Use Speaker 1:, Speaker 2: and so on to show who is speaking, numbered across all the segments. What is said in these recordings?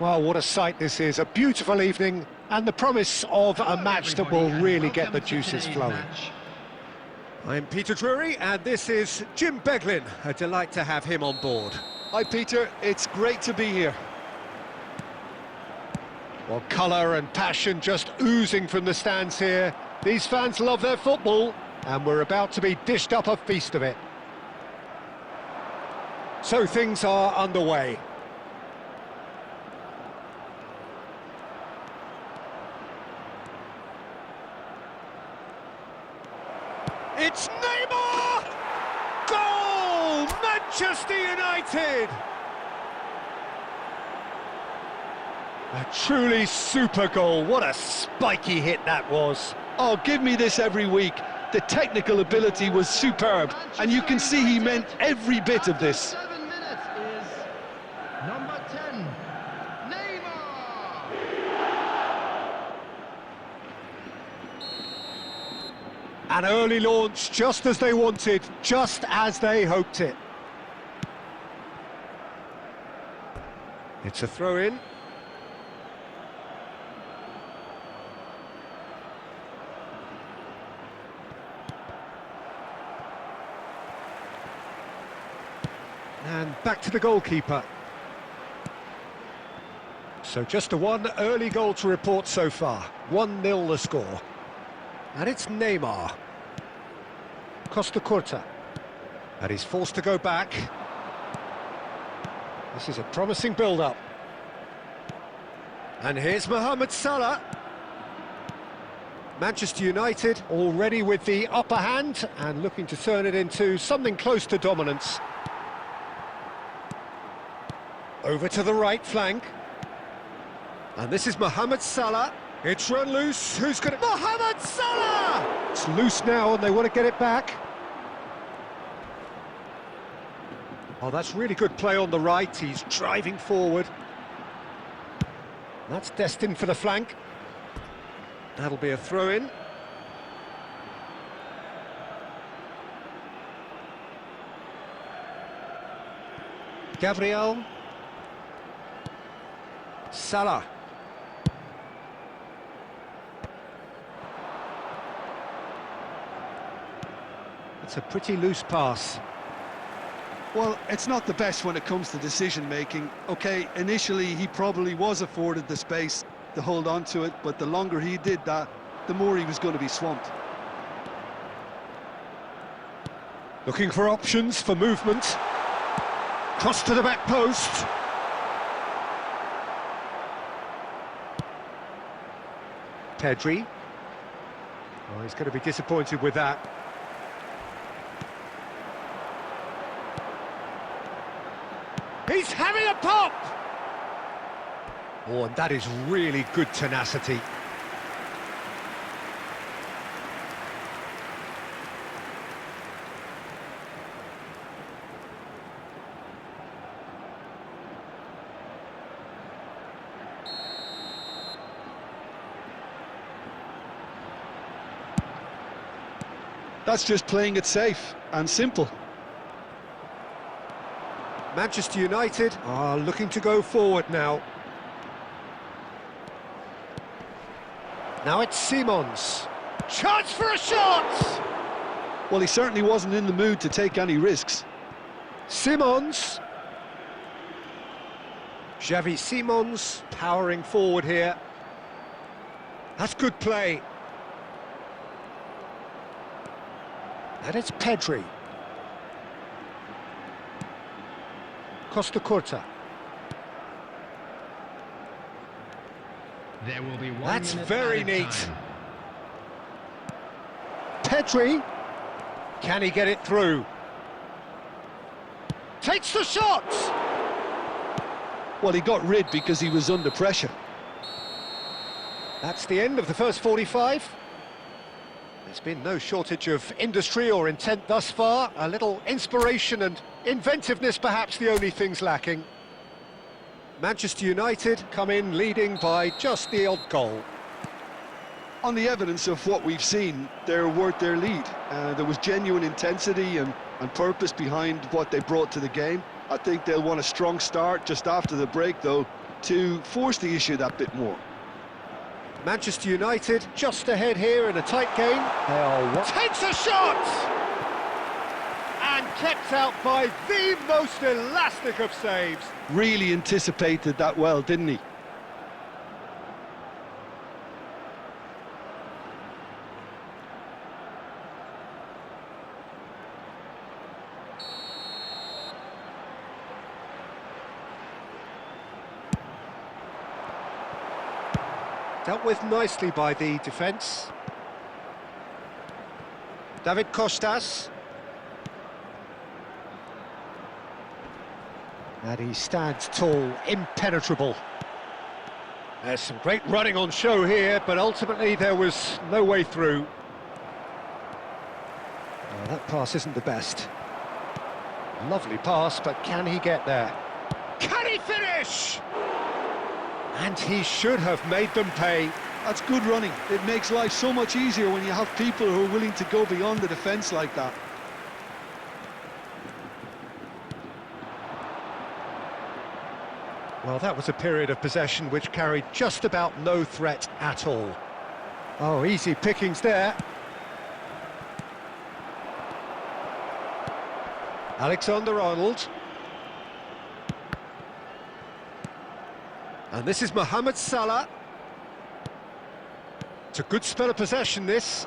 Speaker 1: Well, what a sight this is. A beautiful evening and the promise of a match that will really get the juices flowing. I'm Peter Drury and this is Jim Beglin. A delight to have him on board.
Speaker 2: Hi Peter, it's great to be here.
Speaker 1: Well, colour and passion just oozing from the stands here. These fans love their football and we're about to be dished up a feast of it. So things are underway. It's Neymar! Goal! Manchester United! A truly super goal. What a spiky hit that was.
Speaker 2: Oh, give me this every week. The technical ability was superb, and you can see he meant every bit of this.
Speaker 3: 7 minutes is number 10, Neymar.
Speaker 1: An early launch, just as they wanted, just as they hoped it. It's a throw-in. And back to the goalkeeper. So just a one early goal to report so far. 1-0 the score. And it's Neymar. Costa Curta. And he's forced to go back. This is a promising build-up. And here's Mohamed Salah. Manchester United already with the upper hand and looking to turn it into something close to dominance. Over to the right flank. And this is Mohamed Salah. It's run loose. Who's going to... Mohamed Salah! It's loose now and they want to get it back. Oh, that's really good play on the right. He's driving forward. That's destined for the flank. That'll be a throw-in. Gabriel. Salah. It's a pretty loose pass.
Speaker 2: Well, it's not the best when it comes to decision-making. OK, initially he probably was afforded the space to hold on to it, but the longer he did that, the more he was going to be swamped.
Speaker 1: Looking for options for movement. Cross to the back post. Pedri. Oh, he's going to be disappointed with that. He's having a pop! Oh, and that is really good tenacity.
Speaker 2: That's just playing it safe and simple.
Speaker 1: Manchester United are looking to go forward now. Now it's Simons. Chance for a shot!
Speaker 2: Well, he certainly wasn't in the mood to take any risks.
Speaker 1: Simons. Xavi Simons powering forward here. That's good play. And it's Pedri. Costa Curta.
Speaker 3: There will be 1
Speaker 1: That's
Speaker 3: minute
Speaker 1: very
Speaker 3: added
Speaker 1: neat.
Speaker 3: time.
Speaker 1: Pedri. Can he get it through? Takes the shot!
Speaker 2: Well, he got rid because he was under pressure.
Speaker 1: That's the end of the first 45. There's been no shortage of industry or intent thus far. A little inspiration and inventiveness perhaps the only things lacking. Manchester United come in leading by just the odd goal.
Speaker 2: On the evidence of what we've seen, they're worth their lead. There was genuine intensity and purpose behind what they brought to the game. I think they'll want a strong start just after the break, though, to force the issue that bit more.
Speaker 1: Manchester United just ahead here in a tight game. Takes a shot! And kept out by the most elastic of saves.
Speaker 2: Really anticipated that well, didn't he?
Speaker 1: Dealt with nicely by the defence. David Costas. And he stands tall, impenetrable. There's some great running on show here, but ultimately there was no way through. Oh, that pass isn't the best. Lovely pass, but can he get there? Can he finish? And he should have made them pay.
Speaker 2: That's good running. It makes life so much easier when you have people who are willing to go beyond the defence like that.
Speaker 1: Well, that was a period of possession which carried just about no threat at all. Oh, easy pickings there. Alexander-Arnold. And this is Mohamed Salah. It's a good spell of possession, this.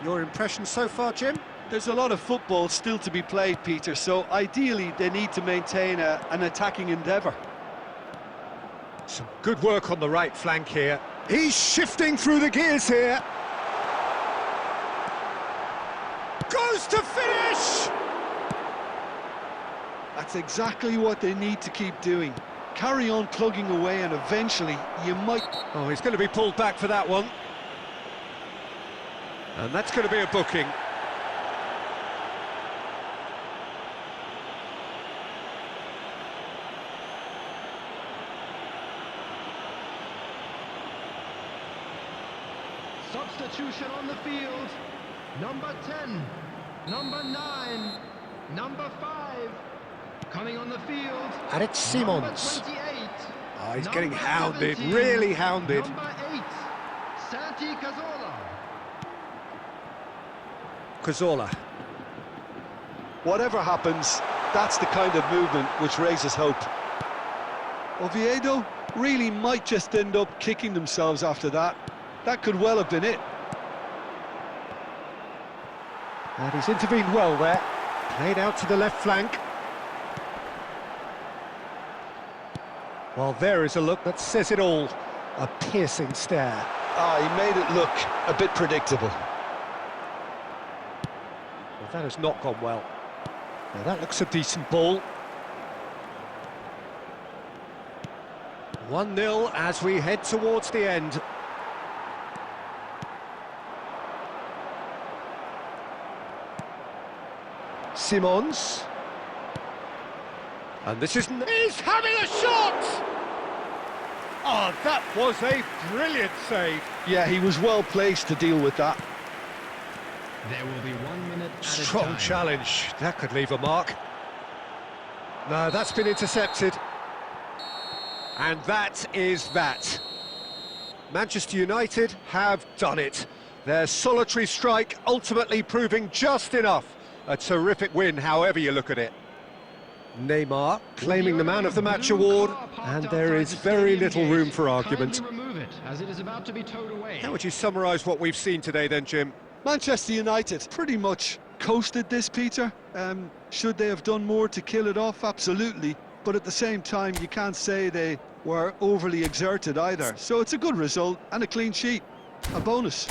Speaker 1: Your impression so far, Jim?
Speaker 2: There's a lot of football still to be played, Peter, so ideally they need to maintain an attacking endeavour.
Speaker 1: Some good work on the right flank here. He's shifting through the gears here. Goes to finish!
Speaker 2: That's exactly what they need to keep doing. Carry on plugging away and eventually you might...
Speaker 1: Oh, he's going to be pulled back for that one. And that's going to be a booking.
Speaker 3: Substitution on the field. Number 10, number 9, number 5. Coming on the field.
Speaker 1: And it's Simons.
Speaker 3: Number 28.
Speaker 1: Oh, he's getting
Speaker 3: Number
Speaker 1: hounded,
Speaker 3: 17,
Speaker 1: really hounded.
Speaker 3: Number 8, Santi Cazorla.
Speaker 1: Cazorla.
Speaker 2: Whatever happens, that's the kind of movement which raises hope. Oviedo really might just end up kicking themselves after that. That could well have been it.
Speaker 1: And he's intervened well there. Played out to the left flank. Well, there is a look that says it all. A piercing stare.
Speaker 2: Ah, he made it look a bit predictable.
Speaker 1: Well, that has not gone well. Now that looks a decent ball. 1-0 as we head towards the end. Simons. And this is... He's having a shot! Oh, that was a brilliant save.
Speaker 2: Yeah, he was well placed to deal with that.
Speaker 3: There will be 1 minute at a
Speaker 1: Strong
Speaker 3: time.
Speaker 1: challenge. That could leave a mark. No, that's been intercepted. And that is that. Manchester United have done it. Their solitary strike ultimately proving just enough. A terrific win, however you look at it. Neymar claiming the Man of the Match award, and there is very little room for argument.
Speaker 3: Remove it, as it is about to be towed away.
Speaker 1: How would you summarise what we've seen today then, Jim?
Speaker 2: Manchester United pretty much coasted this, Peter. Should they have done more to kill it off? Absolutely. But at the same time, you can't say they were overly exerted either. So it's a good result and a clean sheet. A bonus.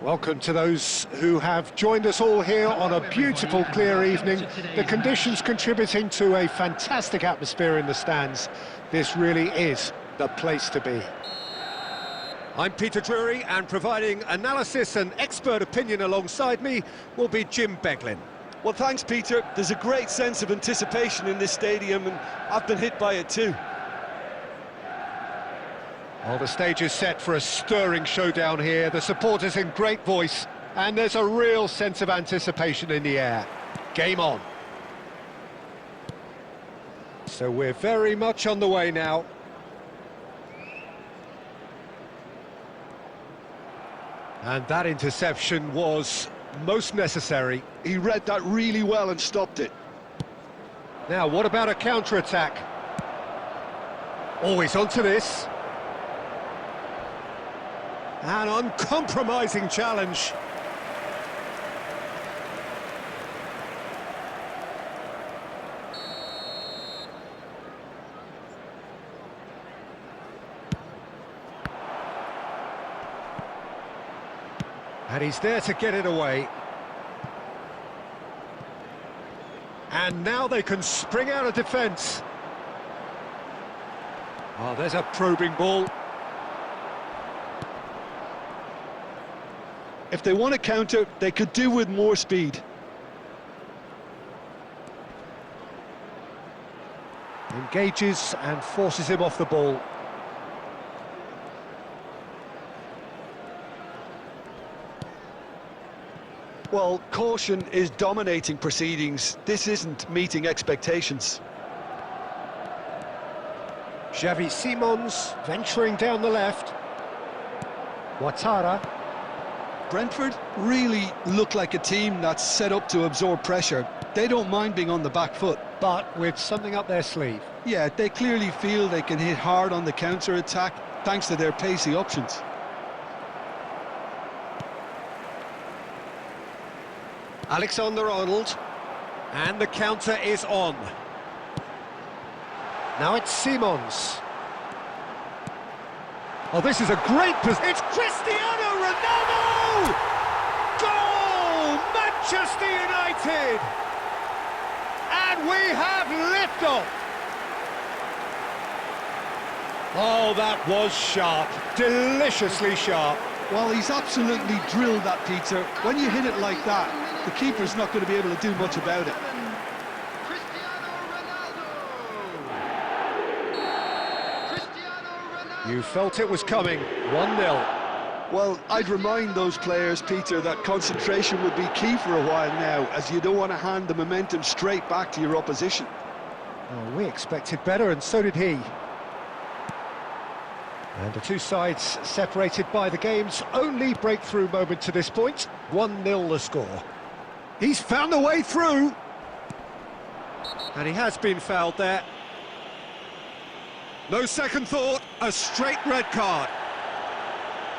Speaker 1: Welcome to those who have joined us all here on a beautiful, clear evening. The conditions contributing to a fantastic atmosphere in the stands. This really is the place to be. I'm Peter Drury, and providing analysis and expert opinion alongside me will be Jim Beglin.
Speaker 2: Well, thanks, Peter. There's a great sense of anticipation in this stadium, and I've been hit by it too.
Speaker 1: Well, the stage is set for a stirring showdown here. The supporters in great voice, and there's a real sense of anticipation in the air. Game on. So we're very much on the way now. And that interception was most necessary.
Speaker 2: He read that really well and stopped it.
Speaker 1: Now, what about a counter-attack? Always onto this. An uncompromising challenge. And he's there to get it away. And now they can spring out of defence. Oh, there's a probing ball.
Speaker 2: If they want to counter, they could do with more speed.
Speaker 1: Engages and forces him off the ball.
Speaker 2: Well, caution is dominating proceedings. This isn't meeting expectations.
Speaker 1: Xavi Simons venturing down the left. Ouattara.
Speaker 2: Brentford really look like a team that's set up to absorb pressure. They don't mind being on the back foot.
Speaker 1: But with something up their sleeve.
Speaker 2: Yeah, they clearly feel they can hit hard on the counter-attack thanks to their pacey options.
Speaker 1: Alexander-Arnold. And the counter is on. Now it's Simons. Oh, this is a great position. It's Cristiano Ronaldo! Goal! Manchester United! And we have liftoff! Oh, that was sharp. Deliciously sharp.
Speaker 2: Well, he's absolutely drilled that, Peter. When you hit it like that, the keeper's not going to be able to do much about it.
Speaker 1: You felt it was coming. 1-0.
Speaker 2: Well, I'd remind those players, Peter, that concentration would be key for a while now, as you don't want to hand the momentum straight back to your opposition.
Speaker 1: Oh, we expected better, and so did he. And the two sides separated by the game's only breakthrough moment to this point. 1-0 the score. He's found a way through. And he has been fouled there. No second thought, a straight red card.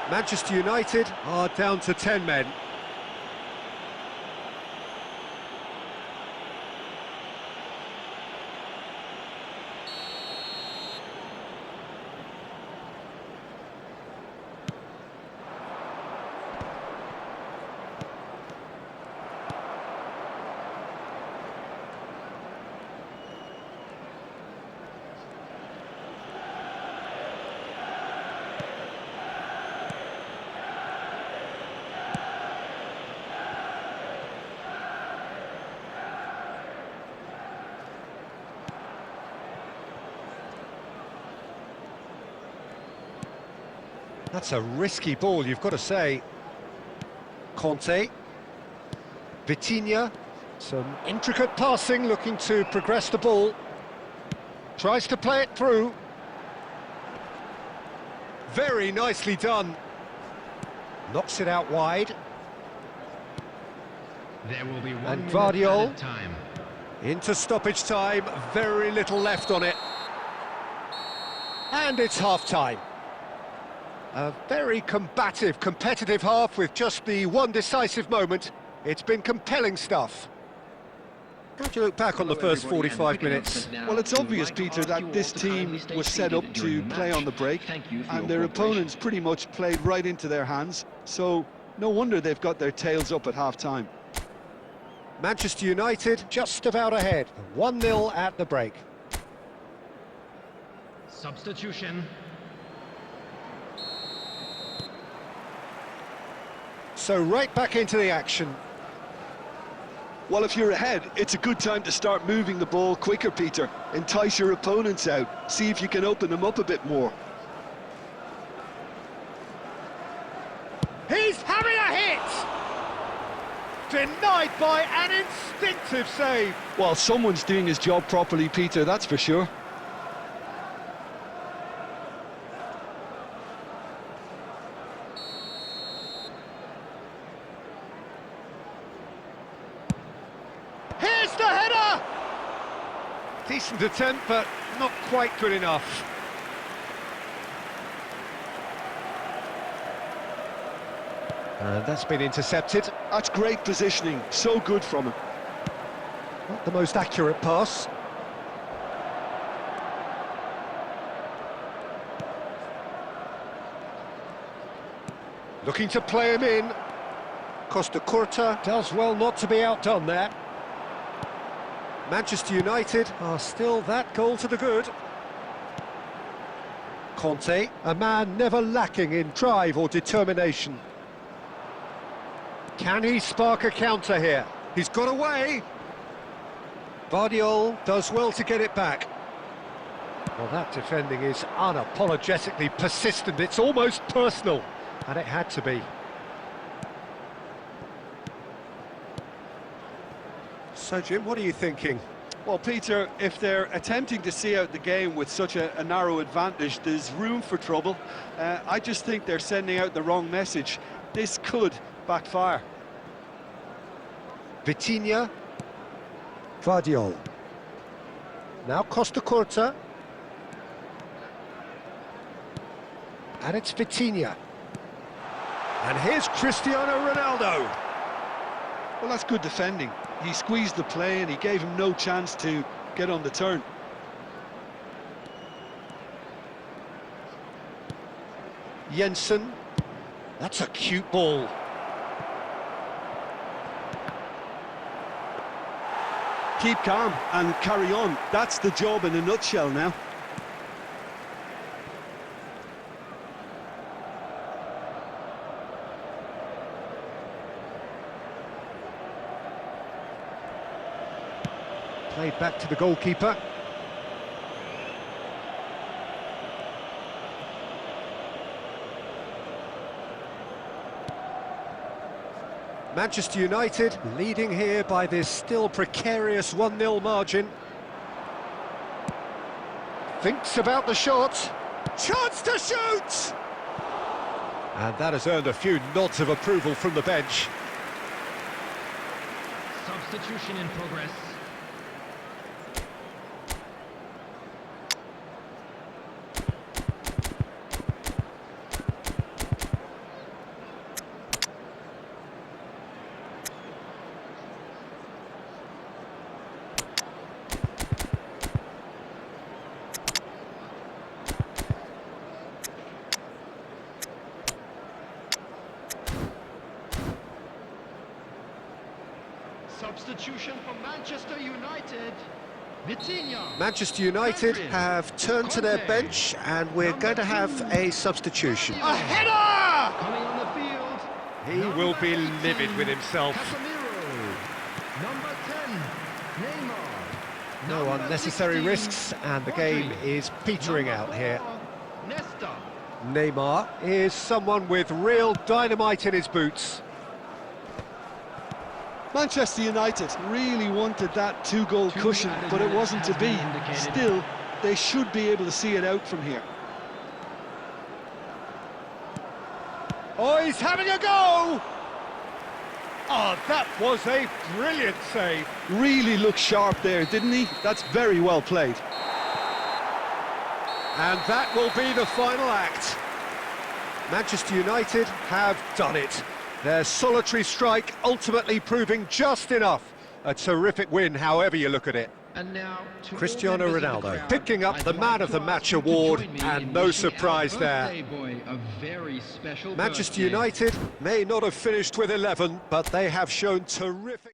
Speaker 1: Manchester United are down to 10 men. That's a risky ball, you've got to say. Conte. Vitinha. Some intricate passing, looking to progress the ball. Tries to play it through. Very nicely done. Knocks it out wide.
Speaker 3: There will be
Speaker 1: And
Speaker 3: 1
Speaker 1: Guardiola.
Speaker 3: minute added time.
Speaker 1: Into stoppage time, very little left on it. And it's half-time. A very combative, competitive half with just the one decisive moment. It's been compelling stuff. How do you look back on the first 45 minutes?
Speaker 2: Well, it's obvious, Peter, that this team was set up to play on the break, and their opponents pretty much played right into their hands. So No wonder they've got their tails up at half-time.
Speaker 1: Manchester United just about ahead. 1-0 at the break.
Speaker 3: Substitution.
Speaker 1: So right back into the action.
Speaker 2: Well, if you're ahead, it's a good time to start moving the ball quicker, Peter. Entice your opponents out. See if you can open them up a bit more.
Speaker 1: He's having a hit! Denied by an instinctive save.
Speaker 2: Well, someone's doing his job properly, Peter, that's for sure.
Speaker 1: Here's the header! Decent attempt, but not quite good enough. And that's been intercepted.
Speaker 2: That's great positioning, so good from him.
Speaker 1: Not the most accurate pass. Looking to play him in. Costa Curta does well not to be outdone there. Manchester United are still that goal to the good. Conte, a man never lacking in drive or determination. Can he spark a counter here? He's got away. Guardiola does well to get it back. Well, that defending is unapologetically persistent. It's almost personal, and it had to be. So, Jim, what are you thinking?
Speaker 2: Well, Peter, if they're attempting to see out the game with such a narrow advantage, there's room for trouble. I just think they're sending out the wrong message. This could backfire.
Speaker 1: Vitinha. Guardiola. Now Costa Curta. And it's Vitinha. And here's Cristiano Ronaldo.
Speaker 2: Well, that's good defending. He squeezed the play and he gave him no chance to get on the turn.
Speaker 1: Jensen. That's a cute ball.
Speaker 2: Keep calm and carry on. That's the job in a nutshell now.
Speaker 1: Played back to the goalkeeper. Manchester United leading here by this still precarious 1-0 margin. Thinks about the shot. Chance to shoot! And that has earned a few nods of approval from the bench.
Speaker 3: Substitution in progress. Substitution for Manchester United. Vitinha.
Speaker 1: Manchester United have turned to their bench and we're going to have a substitution. A header!
Speaker 3: Coming on the field.
Speaker 1: He will be livid with himself.
Speaker 3: Number 10, Neymar.
Speaker 1: No unnecessary risks and the game is petering out here.
Speaker 3: Nesta.
Speaker 1: Neymar is someone with real dynamite in his boots.
Speaker 2: Manchester United really wanted that two-goal cushion, but it wasn't to be. Still, they should be able to see it out from here.
Speaker 1: Oh, he's having a go! Oh, that was a brilliant save.
Speaker 2: Really looked sharp there, didn't he? That's very well played.
Speaker 1: And that will be the final act. Manchester United have done it. Their solitary strike ultimately proving just enough. A terrific win, however you look at it.
Speaker 3: And now to
Speaker 1: Cristiano
Speaker 3: all members of the
Speaker 1: Ronaldo
Speaker 3: crowd,
Speaker 1: picking up
Speaker 3: I'd
Speaker 1: the
Speaker 3: like
Speaker 1: man of
Speaker 3: to
Speaker 1: the
Speaker 3: ask
Speaker 1: match
Speaker 3: you to
Speaker 1: award,
Speaker 3: join me
Speaker 1: and
Speaker 3: in
Speaker 1: no
Speaker 3: wishing our
Speaker 1: surprise there.
Speaker 3: birthday boy a very special
Speaker 1: Manchester
Speaker 3: birthday.
Speaker 1: United may not have finished with 11, but they have shown terrific...